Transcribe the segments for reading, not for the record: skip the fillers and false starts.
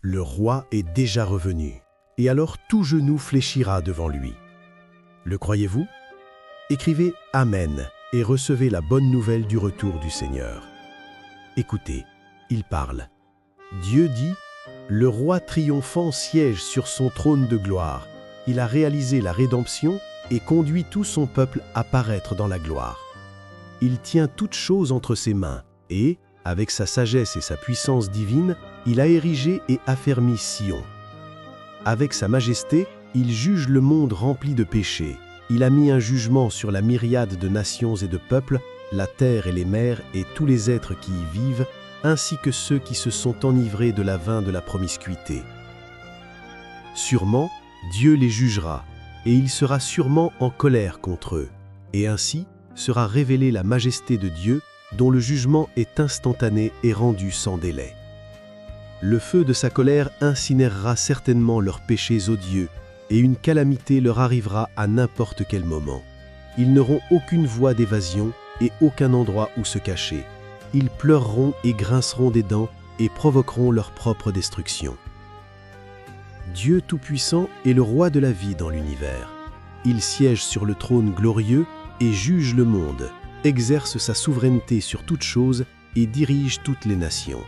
le roi est déjà revenu, et alors tout genou fléchira devant lui. Le croyez-vous? Écrivez « Amen » et recevez la bonne nouvelle du retour du Seigneur. Écoutez, il parle. Dieu dit « Le roi triomphant siège sur son trône de gloire. Il a réalisé la rédemption et conduit tout son peuple à paraître dans la gloire. Il tient toutes choses entre ses mains et, avec sa sagesse et sa puissance divine, il a érigé et affermi Sion. Avec sa majesté, il juge le monde rempli de péchés. Il a mis un jugement sur la myriade de nations et de peuples, la terre et les mers et tous les êtres qui y vivent, ainsi que ceux qui se sont enivrés de la vin de la promiscuité. Sûrement, Dieu les jugera, et il sera sûrement en colère contre eux, et ainsi sera révélée la majesté de Dieu, dont le jugement est instantané et rendu sans délai. Le feu de sa colère incinérera certainement leurs péchés odieux, et une calamité leur arrivera à n'importe quel moment. Ils n'auront aucune voie d'évasion et aucun endroit où se cacher. Ils pleureront et grinceront des dents et provoqueront leur propre destruction. Dieu Tout-Puissant est le roi de la vie dans l'univers. Il siège sur le trône glorieux et juge le monde, exerce sa souveraineté sur toutes choses et dirige toutes les nations.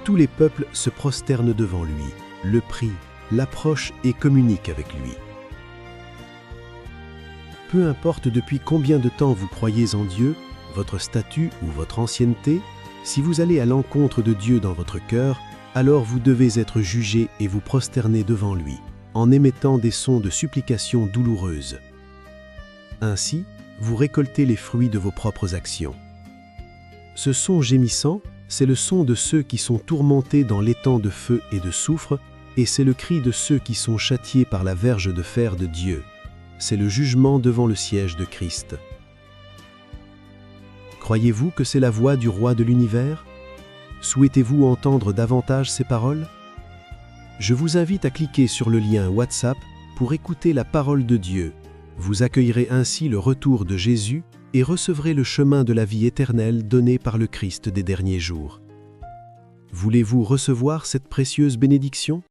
Tous les peuples se prosternent devant lui, le prient, l'approchent et communiquent avec lui. Peu importe depuis combien de temps vous croyez en Dieu, votre statut ou votre ancienneté, si vous allez à l'encontre de Dieu dans votre cœur, alors vous devez être jugé et vous prosterner devant lui, en émettant des sons de supplication douloureuses. Ainsi, vous récoltez les fruits de vos propres actions. Ce son gémissant, c'est le son de ceux qui sont tourmentés dans l'étang de feu et de soufre, et c'est le cri de ceux qui sont châtiés par la verge de fer de Dieu. C'est le jugement devant le siège de Christ. Croyez-vous que c'est la voix du roi de l'univers? Souhaitez-vous entendre davantage ces paroles? Je vous invite à cliquer sur le lien WhatsApp pour écouter la parole de Dieu. Vous accueillerez ainsi le retour de Jésus et recevrez le chemin de la vie éternelle donné par le Christ des derniers jours. Voulez-vous recevoir cette précieuse bénédiction?